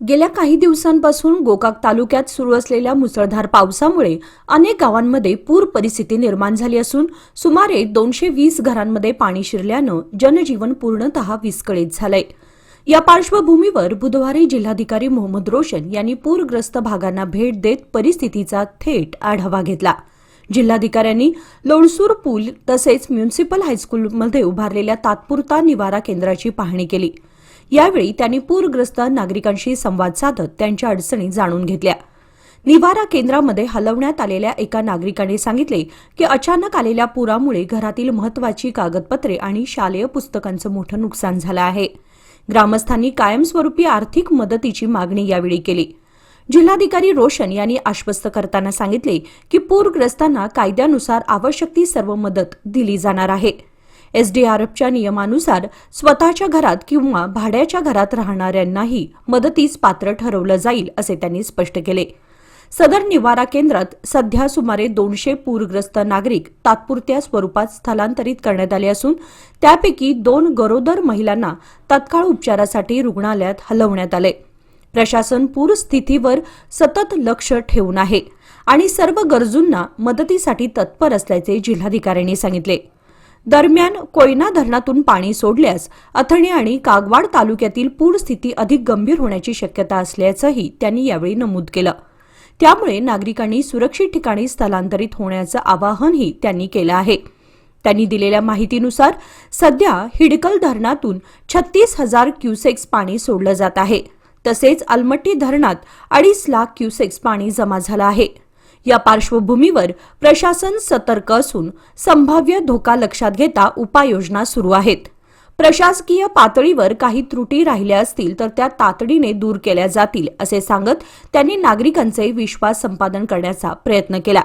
गेल्या काही दिवसांपासून गोकाक तालुक्यात सुरू असलेल्या मुसळधार पावसामुळे अनेक गावांमध्ये पूर परिस्थिती निर्माण झाली असून सुमारे 220 घरांमध्ये पाणी शिरल्यानं जनजीवन पूर्णतः विस्कळीत झालंय। या पार्श्वभूमीवर बुधवारी जिल्हाधिकारी मोहम्मद रोशन यांनी पूरग्रस्त भागांना भेट देत परिस्थितीचा थेट आढावा घेतला। जिल्हाधिकाऱ्यांनी लोणसूर पूल तसेच म्युनिसिपल हायस्कूलमध्ये उभारलेल्या तात्पुरता निवारा केंद्राची पाहणी केली। यावेळी त्यांनी पूरग्रस्त नागरिकांशी संवाद साधत त्यांच्या अडचणी जाणून घेतल्या। निवारा केंद्रामध्ये हलवण्यात आलेल्या एका नागरिकाने सांगितले की अचानक आलेल्या पुरामुळे घरातील महत्त्वाची कागदपत्रे आणि शालेय पुस्तकांचं मोठं नुकसान झालं आहे। ग्रामस्थांनी कायमस्वरूपी आर्थिक मदतीची मागणी यावेळी केली। जिल्हाधिकारी रोशन यांनी आश्वस्त करताना सांगितले की पूरग्रस्तांना कायद्यानुसार आवश्यक ती सर्व मदत दिली जाणार आहे। एसडीआरएफच्या नियमानुसार स्वतःच्या घरात किंवा भाड्याच्या घरात राहणाऱ्यांनाही मदतीस पात्र ठरवलं जाईल असे त्यांनी स्पष्ट केले। सदर निवारा केंद्रात सध्या सुमारे 200 पूरग्रस्त नागरिक तात्पुरत्या स्वरूपात स्थलांतरित करण्यात आले असून त्यापैकी 2 गरोदर महिलांना तत्काळ उपचारासाठी रुग्णालयात हलवण्यात आले। प्रशासन पूरस्थितीवर सतत लक्ष ठेवून आहे आणि सर्व गरजूंना मदतीसाठी तत्पर असल्याचे जिल्हाधिकाऱ्यांनी सांगितले। दरम्यान कोयना धरणातून पाणी सोडल्यास अथणी आणि कागवाड तालुक्यातील पूरस्थिती अधिक गंभीर होण्याची शक्यता असल्याचंही त्यांनी यावेळी नमूद केलं। त्यामुळे नागरिकांनी सुरक्षित ठिकाणी स्थलांतरित होण्याचं आवाहनही त्यांनी केलं आहे। त्यांनी दिलेल्या माहितीनुसार सध्या हिडकल धरणातून 36,000 क्युसेक्स पाणी सोडलं जात आहे। तसेच अलमट्टी धरणात 2.5 लाख क्युसेक्स पाणी जमा झालं आहे। या पार्श्वभूमीवर प्रशासन सतर्क असून संभाव्य धोका लक्षात घेता उपाययोजना सुरू आहेत। प्रशासकीय पातळीवर काही त्रुटी राहिल्या असतील तर त्या तातडीने दूर केल्या जातील असे सांगत त्यांनी नागरिकांचे विश्वास संपादन करण्याचा प्रयत्न केला।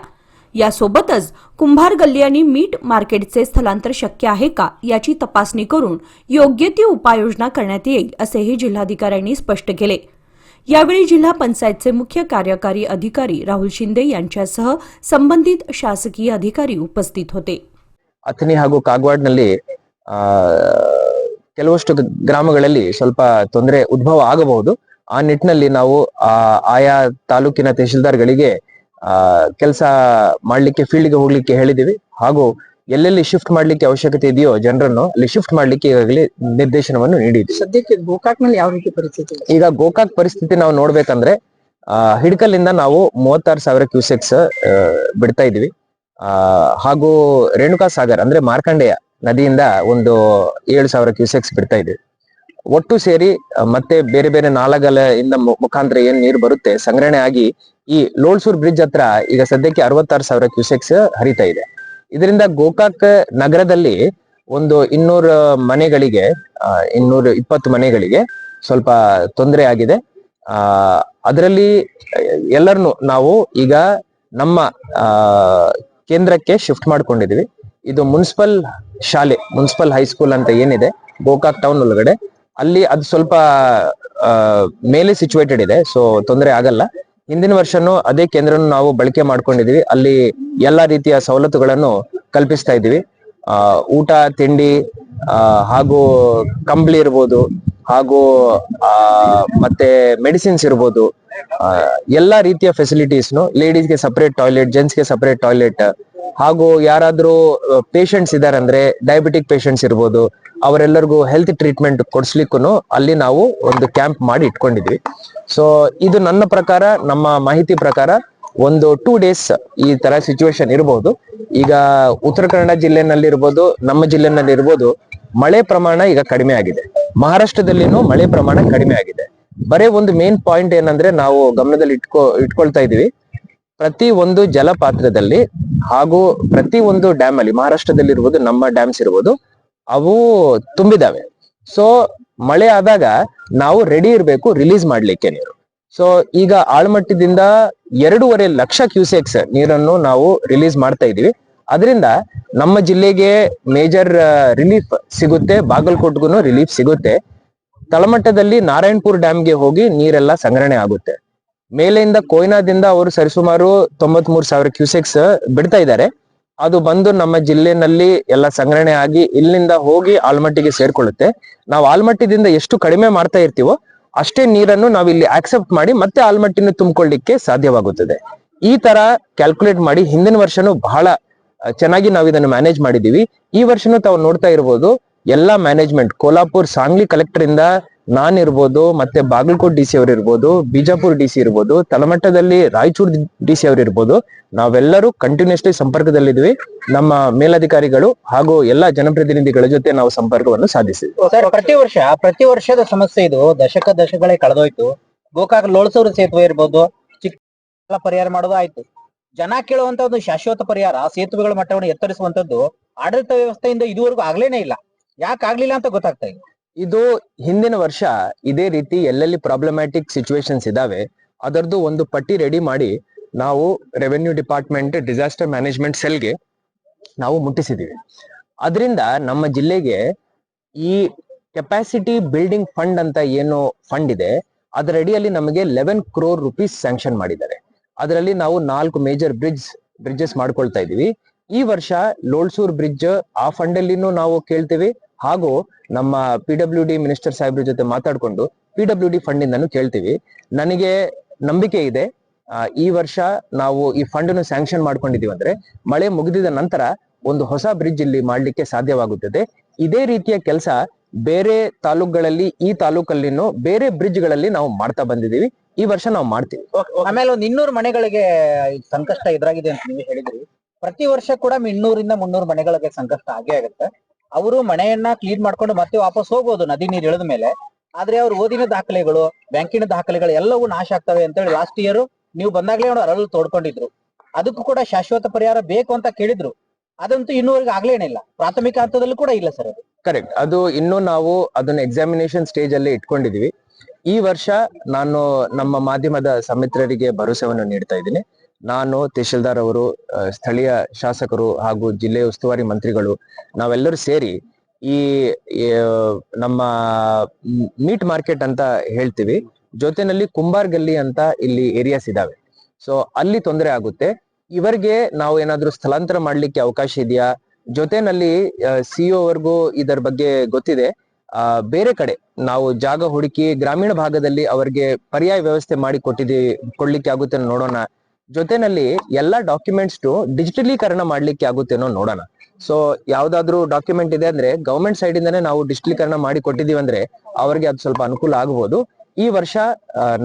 यासोबतच कुंभार गल्ली आणि मीठ मार्केटचे स्थलांतर शक्य आहे का याची तपासणी करून योग्य ती उपाययोजना करण्यात येईल असेही जिल्हाधिकाऱ्यांनी स्पष्ट केले। यावेळी जिल्हा पंचायतचे मुख्य कार्यकारी अधिकारी राहुल शिंदे यांच्यासह संबंधित शासकीय अधिकारी उपस्थित होते। ಅಥಣಿ ಹಾಗೂ ಕಾಗವಾಡ್ನಲ್ಲಿ ಕೆಲವಷ್ಟು ಗ್ರಾಮಗಳಲ್ಲಿ ಸ್ವಲ್ಪ ತೊಂದರೆ ಉದ್ಭವ ಆಗಬಹುದು। ಆ ನಿಟ್ಟಿನಲ್ಲಿ ನಾವು ಆಯಾ ತಾಲೂಕಿನ ತಹಶೀಲ್ದಾರ್ಗಳಿಗೆ ಕೆಲಸ ಮಾಡಲಿಕ್ಕೆ ಫೀಲ್ಡ್ಗೆ ಹೋಗ್ಲಿಕ್ಕೆ ಹೇಳಿದೀವಿ ಹಾಗೂ ಎಲ್ಲೆಲ್ಲಿ ಶಿಫ್ಟ್ ಮಾಡ್ಲಿಕ್ಕೆ ಅವಶ್ಯಕತೆ ಇದೆಯೋ ಜನರನ್ನು ಅಲ್ಲಿ ಶಿಫ್ಟ್ ಮಾಡ್ಲಿಕ್ಕೆ ಈಗಾಗಲೇ ನಿರ್ದೇಶನವನ್ನು ನೀಡಿದ್ವಿ। ಸದ್ಯಕ್ಕೆ ಗೋಕಾಕ್ ನಲ್ಲಿ ಯಾವ ರೀತಿ ಪರಿಸ್ಥಿತಿ? ಈಗ ಗೋಕಾಕ್ ಪರಿಸ್ಥಿತಿ ನಾವು ನೋಡ್ಬೇಕಂದ್ರೆ ಹಿಡ್ಕಲ್ಲಿಂದ ನಾವು 36,000 ಕ್ಯೂಸೆಕ್ಸ್ ಬಿಡ್ತಾ ಇದೀವಿ। ಹಾಗೂ ರೇಣುಕಾ ಸಾಗರ್ ಅಂದ್ರೆ ಮಾರ್ಕಂಡೇಯ ನದಿಯಿಂದ ಒಂದು 7,000 ಕ್ಯೂಸೆಕ್ಸ್ ಬಿಡ್ತಾ ಇದೀವಿ। ಒಟ್ಟು ಸೇರಿ ಮತ್ತೆ ಬೇರೆ ಬೇರೆ ನಾಲಗಲ ಇಂದ ಮುಖಾಂತರ ಏನ್ ನೀರು ಬರುತ್ತೆ ಸಂಗ್ರಹಣೆ ಆಗಿ ಈ ಲೋಳ್ಸೂರ್ ಬ್ರಿಡ್ಜ್ ಹತ್ರ ಈಗ ಸದ್ಯಕ್ಕೆ 66,000 ಕ್ಯೂಸೆಕ್ಸ್ ಹರಿತಾ ಇದೆ। ಇದರಿಂದ ಗೋಕಾಕ್ ನಗರದಲ್ಲಿ ಒಂದು 200 ಮನೆಗಳಿಗೆ 220 ಮನೆಗಳಿಗೆ ಸ್ವಲ್ಪ ತೊಂದರೆ ಆಗಿದೆ। ಅದರಲ್ಲಿ ಎಲ್ಲರನ್ನು ನಾವು ಈಗ ನಮ್ಮ ಕೇಂದ್ರಕ್ಕೆ ಶಿಫ್ಟ್ ಮಾಡ್ಕೊಂಡಿದೀವಿ। ಇದು ಮುನ್ಸಿಪಲ್ ಶಾಲೆ ಮುನ್ಸಿಪಲ್ ಹೈಸ್ಕೂಲ್ ಅಂತ ಏನಿದೆ ಗೋಕಾಕ್ ಟೌನ್ ಒಳಗಡೆ ಅಲ್ಲಿ ಅದು ಸ್ವಲ್ಪ ಮೇಲೆ ಸಿಚುವೇಟೆಡ್ ಇದೆ, ಸೊ ತೊಂದರೆ ಆಗಲ್ಲ। ಹಿಂದಿನ ವರ್ಷನೂ ಅದೇ ಕೇಂದ್ರನು ನಾವು ಬಳಕೆ ಮಾಡ್ಕೊಂಡಿದೀವಿ। ಅಲ್ಲಿ ಎಲ್ಲಾ ರೀತಿಯ ಸವಲತ್ತುಗಳನ್ನು ಕಲ್ಪಿಸ್ತಾ ಇದೀವಿ। ಊಟ ತಿಂಡಿ ಹಾಗೂ ಕಂಬಳಿ ಇರ್ಬೋದು ಹಾಗೂ ಮತ್ತೆ ಮೆಡಿಸಿನ್ಸ್ ಇರ್ಬೋದು, ಎಲ್ಲಾ ರೀತಿಯ ಫೆಸಿಲಿಟೀಸ್ನು ಲೇಡೀಸ್ಗೆ ಸಪರೇಟ್ ಟಾಯ್ಲೆಟ್, ಜೆಂಟ್ಸ್ಗೆ ಸಪರೇಟ್ ಟಾಯ್ಲೆಟ್ ಹಾಗೂ ಯಾರಾದ್ರೂ ಪೇಷಂಟ್ಸ್ ಇದಾರೆ ಅಂದ್ರೆ ಡಯಾಬಿಟಿಕ್ ಪೇಷಂಟ್ಸ್ ಇರ್ಬೋದು ಅವರೆಲ್ಲರಿಗೂ ಹೆಲ್ತ್ ಟ್ರೀಟ್ಮೆಂಟ್ ಕೊಡ್ಸ್ಲಿಕ್ಕೂ ಅಲ್ಲಿ ನಾವು ಒಂದು ಕ್ಯಾಂಪ್ ಮಾಡಿ ಇಟ್ಕೊಂಡಿದ್ವಿ। ಸೊ ಇದು ನನ್ನ ಪ್ರಕಾರ, ನಮ್ಮ ಮಾಹಿತಿ ಪ್ರಕಾರ ಒಂದು 2 days ಈ ತರ ಸಿಚುವೇಶನ್ ಇರಬಹುದು। ಈಗ ಉತ್ತರ ಕನ್ನಡ ಜಿಲ್ಲೆನಲ್ಲಿ ಇರ್ಬೋದು, ನಮ್ಮ ಜಿಲ್ಲೆನಲ್ಲಿ ಇರ್ಬೋದು ಮಳೆ ಪ್ರಮಾಣ ಈಗ ಕಡಿಮೆ ಆಗಿದೆ। ಮಹಾರಾಷ್ಟ್ರದಲ್ಲಿನೂ ಮಳೆ ಪ್ರಮಾಣ ಕಡಿಮೆ ಆಗಿದೆ। ಬರೇ ಒಂದು ಮೇನ್ ಪಾಯಿಂಟ್ ಏನಂದ್ರೆ ನಾವು ಗಮನದಲ್ಲಿ ಇಟ್ಕೊಳ್ತಾ ಇದೀವಿ, ಪ್ರತಿ ಒಂದು ಜಲಪಾತ್ರದಲ್ಲಿ ಹಾಗೂ ಪ್ರತಿ ಒಂದು ಡ್ಯಾಮ್ ಅಲ್ಲಿ ಮಹಾರಾಷ್ಟ್ರದಲ್ಲಿ ಇರ್ಬೋದು, ನಮ್ಮ ಡ್ಯಾಮ್ಸ್ ಇರ್ಬೋದು, ಅವು ತುಂಬಿದಾವೆ। ಸೊ ಮಳೆ ಆದಾಗ ನಾವು ರೆಡಿ ಇರ್ಬೇಕು ರಿಲೀಸ್ ಮಾಡ್ಲಿಕ್ಕೆ ನೀರು। ಸೊ ಈಗ ಆಳ್ಮಟ್ಟದಿಂದ 2.5 ಲಕ್ಷ ಕ್ಯೂಸೆಕ್ಸ್ ನೀರನ್ನು ನಾವು ರಿಲೀಸ್ ಮಾಡ್ತಾ ಇದೀವಿ। ಅದರಿಂದ ನಮ್ಮ ಜಿಲ್ಲೆಗೆ ಮೇಜರ್ ರಿಲೀಫ್ ಸಿಗುತ್ತೆ, ಬಾಗಲಕೋಟ್ಗೂ ರಿಲೀಫ್ ಸಿಗುತ್ತೆ। ತಳಮಟ್ಟದಲ್ಲಿ ನಾರಾಯಣಪುರ ಡ್ಯಾಮ್ಗೆ ಹೋಗಿ ನೀರೆಲ್ಲ ಸಂಗ್ರಹಣೆ ಆಗುತ್ತೆ। ಮೇಲೆಯಿಂದ ಕೊಯ್ನಾದಿಂದ ಅವರು ಸರಿಸುಮಾರು 93,000 ಕ್ಯೂಸೆಕ್ಸ್ ಬಿಡ್ತಾ ಇದ್ದಾರೆ। ಅದು ಬಂದು ನಮ್ಮ ಜಿಲ್ಲೆನಲ್ಲಿ ಎಲ್ಲ ಸಂಗ್ರಹಣೆ ಆಗಿ ಇಲ್ಲಿಂದ ಹೋಗಿ ಆಲ್ಮಟ್ಟಿಗೆ ಸೇರ್ಕೊಳ್ಳುತ್ತೆ। ನಾವು ಆಲ್ಮಟ್ಟಿದಿಂದ ಎಷ್ಟು ಕಡಿಮೆ ಮಾಡ್ತಾ ಇರ್ತೀವೋ ಅಷ್ಟೇ ನೀರನ್ನು ನಾವು ಇಲ್ಲಿ ಆಕ್ಸೆಪ್ಟ್ ಮಾಡಿ ಮತ್ತೆ ಆಲ್ಮಟ್ಟಿನ ತುಂಬಿಕೊಳ್ಳಿಕ್ಕೆ ಸಾಧ್ಯವಾಗುತ್ತದೆ. ಈ ತರ ಕ್ಯಾಲ್ಕುಲೇಟ್ ಮಾಡಿ ಹಿಂದಿನ ವರ್ಷನೂ ಬಹಳ ಚೆನ್ನಾಗಿ ನಾವು ಇದನ್ನು ಮ್ಯಾನೇಜ್ ಮಾಡಿದೀವಿ. ಈ ವರ್ಷನೂ ತಾವು ನೋಡ್ತಾ ಇರ್ಬೋದು, ಎಲ್ಲಾ ಮ್ಯಾನೇಜ್ಮೆಂಟ್ ಕೋಲ್ಹಾಪುರ್ ಸಾಂಗ್ಲಿ ಕಲೆಕ್ಟರ್ ಇಂದ ನಾನ್ ಇರ್ಬೋದು, ಮತ್ತೆ ಬಾಗಲಕೋಟ್ ಡಿ ಸಿ ಅವರು ಇರ್ಬೋದು, ಬಿಜಾಪುರ್ ಡಿ ಸಿ ಇರ್ಬೋದು, ತಲಮಟ್ಟದಲ್ಲಿ ರಾಯಚೂರು ಡಿ ಸಿ ಅವರು ಇರ್ಬೋದು, ನಾವೆಲ್ಲರೂ ಕಂಟಿನ್ಯೂಸ್ಲಿ ಸಂಪರ್ಕದಲ್ಲಿದ್ವಿ. ನಮ್ಮ ಮೇಲಧಿಕಾರಿಗಳು ಹಾಗೂ ಎಲ್ಲಾ ಜನಪ್ರತಿನಿಧಿಗಳ ಜೊತೆ ನಾವು ಸಂಪರ್ಕವನ್ನು ಸಾಧಿಸಿದ್ವಿ. ಸರ್, ಪ್ರತಿ ವರ್ಷದ ಸಮಸ್ಯೆ ಇದು. ದಶಕಗಳೇ ಕಳೆದೋಯ್ತು. ಗೋಕಾಕ್ ಲೋಳಸೂರು ಸೇತುವೆ ಇರ್ಬೋದು, ಚಿಕ್ಕ ಪರಿಹಾರ ಮಾಡೋದು ಆಯ್ತು. ಜನ ಕೇಳುವಂತ ಒಂದು ಶಾಶ್ವತ ಪರಿಹಾರ, ಸೇತುವೆಗಳ ಮಟ್ಟವನ್ನು ಎತ್ತರಿಸುವಂತದ್ದು ಆಡಳಿತ ವ್ಯವಸ್ಥೆಯಿಂದ ಇದುವರೆಗೂ ಆಗ್ಲೇನೇ ಇಲ್ಲ. ಯಾಕೆ ಆಗ್ಲಿಲ್ಲ ಅಂತ ಗೊತ್ತಾಗ್ತಾ ಇಲ್ಲ. ಇದು ಹಿಂದಿನ ವರ್ಷ ಇದೇ ರೀತಿ ಎಲ್ಲೆಲ್ಲಿ ಪ್ರಾಬ್ಲಮ್ಯಾಟಿಕ್ ಸಿಚುವೇಶನ್ಸ್ ಇದಾವೆ ಅದರದ್ದು ಒಂದು ಪಟ್ಟಿ ರೆಡಿ ಮಾಡಿ ನಾವು ರೆವೆನ್ಯೂ ಡಿಪಾರ್ಟ್ಮೆಂಟ್ ಡಿಸಾಸ್ಟರ್ ಮ್ಯಾನೇಜ್ಮೆಂಟ್ ಸೆಲ್ಗೆ ನಾವು ಮುಟ್ಟಿಸಿದೀವಿ. ಅದರಿಂದ ನಮ್ಮ ಜಿಲ್ಲೆಗೆ ಈ ಕೆಪಾಸಿಟಿ ಬಿಲ್ಡಿಂಗ್ ಫಂಡ್ ಅಂತ ಏನು ಫಂಡ್ ಇದೆ ಅದರ ಅಡಿಯಲ್ಲಿ ನಮಗೆ 11 crore rupees ಸ್ಯಾಂಕ್ಷನ್ ಮಾಡಿದ್ದಾರೆ. ಅದರಲ್ಲಿ ನಾವು 4 ಮೇಜರ್ ಬ್ರಿಡ್ಜಸ್ ಮಾಡ್ಕೊಳ್ತಾ ಇದೀವಿ. ಈ ವರ್ಷ ಲೋಳ್ಸೂರ್ ಬ್ರಿಡ್ಜ್ ಆ ಫಂಡ್ ಅಲ್ಲಿನೂ ನಾವು ಕೇಳ್ತೀವಿ, ಹಾಗೂ ನಮ್ಮ PWD ಮಿನಿಸ್ಟರ್ ಸಾಹೇಬ್ರ ಜೊತೆ ಮಾತಾಡ್ಕೊಂಡು PWD ಫಂಡ್ ಇಂದನೂ ಕೇಳ್ತೀವಿ. ನನಗೆ ನಂಬಿಕೆ ಇದೆ, ಈ ವರ್ಷ ನಾವು ಈ ಫಂಡ್ ಅನ್ನು ಸ್ಯಾಂಕ್ಷನ್ ಮಾಡ್ಕೊಂಡಿದೀವಿ ಅಂದ್ರೆ ಮಳೆ ಮುಗಿದಿದ ನಂತರ ಒಂದು ಹೊಸ ಬ್ರಿಡ್ಜ್ ಇಲ್ಲಿ ಮಾಡ್ಲಿಕ್ಕೆ ಸಾಧ್ಯವಾಗುತ್ತದೆ. ಇದೇ ರೀತಿಯ ಕೆಲಸ ಬೇರೆ ತಾಲೂಕುಗಳಲ್ಲಿ, ಈ ತಾಲೂಕಲ್ಲಿನೂ ಬೇರೆ ಬ್ರಿಡ್ಜ್ ಗಳಲ್ಲಿ ನಾವು ಮಾಡ್ತಾ ಬಂದಿದೀವಿ. ಈ ವರ್ಷ ನಾವು ಮಾಡ್ತೀವಿ. ಆಮೇಲೆ ಒಂದು 200 ಮನೆಗಳಿಗೆ ಸಂಕಷ್ಟ ಎದುರಾಗಿದೆ ಅಂತ ನೀವು ಹೇಳಿದ್ರಿ. ಪ್ರತಿ ವರ್ಷ ಕೂಡ 200-300 ಮನೆಗಳಿಗೆ ಸಂಕಷ್ಟ ಆಗೇ ಆಗುತ್ತೆ. ಅವರು ಮನೆಯನ್ನ ಕ್ಲೀನ್ ಮಾಡ್ಕೊಂಡು ಮತ್ತೆ ವಾಪಸ್ ಹೋಗ್ಬೋದು ನದಿ ನೀರು ಇಳಿದ ಮೇಲೆ. ಆದ್ರೆ ಅವ್ರ ಓದಿನ ದಾಖಲೆಗಳು, ಬ್ಯಾಂಕಿನ ದಾಖಲೆಗಳು ಎಲ್ಲವೂ ನಾಶ ಆಗ್ತವೆ ಅಂತ ಹೇಳಿ ಲಾಸ್ಟ್ ಇಯರ್ ನೀವು ಬಂದಾಗ್ಲೇ ಅವ್ರು ಅರಳು ತೋಡ್ಕೊಂಡಿದ್ರು. ಅದಕ್ಕೂ ಕೂಡ ಶಾಶ್ವತ ಪರಿಹಾರ ಬೇಕು ಅಂತ ಕೇಳಿದ್ರು. ಅದಂತೂ ಇನ್ನೂವರೆಗೂ ಆಗ್ಲೇನೇ ಇಲ್ಲ. ಪ್ರಾಥಮಿಕ ಹಂತದಲ್ಲೂ ಕೂಡ ಇಲ್ಲ ಸರ್ ಅದು. ಕರೆಕ್ಟ್. ಅದು ಇನ್ನೂ ನಾವು ಅದನ್ನ ಎಕ್ಸಾಮಿನೇಷನ್ ಸ್ಟೇಜ್ ಅಲ್ಲಿ ಇಟ್ಕೊಂಡಿದೀವಿ. ಈ ವರ್ಷ ನಾನು ನಮ್ಮ ಮಾಧ್ಯಮದ ಸಮಿತ್ರರಿಗೆ ಭರವಸೆಯನ್ನು ನೀಡ್ತಾ ಇದ್ದೀನಿ. ನಾನು, ತಹಶೀಲ್ದಾರ್ ಅವರು, ಸ್ಥಳೀಯ ಶಾಸಕರು ಹಾಗೂ ಜಿಲ್ಲೆಯ ಉಸ್ತುವಾರಿ ಮಂತ್ರಿಗಳು ನಾವೆಲ್ಲರೂ ಸೇರಿ ಈ ನಮ್ಮ ಮೀಟ್ ಮಾರ್ಕೆಟ್ ಅಂತ ಹೇಳ್ತೀವಿ, ಜೊತೆನಲ್ಲಿ ಕುಂಬಾರ್ ಗಲ್ಲಿ ಅಂತ ಇಲ್ಲಿ ಏರಿಯಾಸ್ ಇದಾವೆ. ಸೊ ಅಲ್ಲಿ ತೊಂದರೆ ಆಗುತ್ತೆ. ಇವರಿಗೆ ನಾವು ಏನಾದ್ರೂ ಸ್ಥಳಾಂತರ ಮಾಡ್ಲಿಕ್ಕೆ ಅವಕಾಶ ಇದೆಯಾ? ಜೊತೆನಲ್ಲಿ CO ವರ್ಗೂ ಇದರ ಬಗ್ಗೆ ಗೊತ್ತಿದೆ. ಬೇರೆ ಕಡೆ ನಾವು ಜಾಗ ಹುಡುಕಿ ಗ್ರಾಮೀಣ ಭಾಗದಲ್ಲಿ ಅವರಿಗೆ ಪರ್ಯಾಯ ವ್ಯವಸ್ಥೆ ಮಾಡಿ ಕೊಡ್ಲಿಕ್ಕೆ ಆಗುತ್ತೆ ನೋಡೋಣ. ಜೊತೆನಲ್ಲಿ ಎಲ್ಲಾ ಡಾಕ್ಯುಮೆಂಟ್ಸ್ ಡಿಜಿಟಲೀಕರಣ ಮಾಡ್ಲಿಕ್ಕೆ ಆಗುತ್ತೇನೋ ನೋಡೋಣ. ಸೊ ಯಾವ್ದಾದ್ರು ಡಾಕ್ಯುಮೆಂಟ್ ಇದೆ ಅಂದ್ರೆ ಗವರ್ಮೆಂಟ್ ಸೈಡ್ ಇಂದಾನೆ ನಾವು ಡಿಜಿಟಲೀಕರಣ ಮಾಡಿ ಕೊಟ್ಟಿದೀವಿ ಅಂದ್ರೆ ಅವ್ರಿಗೆ ಅದು ಸ್ವಲ್ಪ ಅನುಕೂಲ ಆಗಬಹುದು. ಈ ವರ್ಷ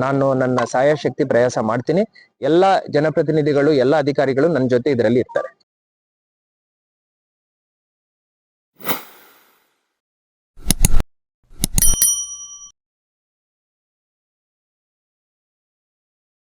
ನಾನು ನನ್ನ ಸಾಯಶಕ್ತಿ ಪ್ರಯಾಸ ಮಾಡ್ತೀನಿ. ಎಲ್ಲಾ ಜನಪ್ರತಿನಿಧಿಗಳು, ಎಲ್ಲಾ ಅಧಿಕಾರಿಗಳು ನನ್ನ ಜೊತೆ ಇದರಲ್ಲಿ ಇರ್ತಾರೆ.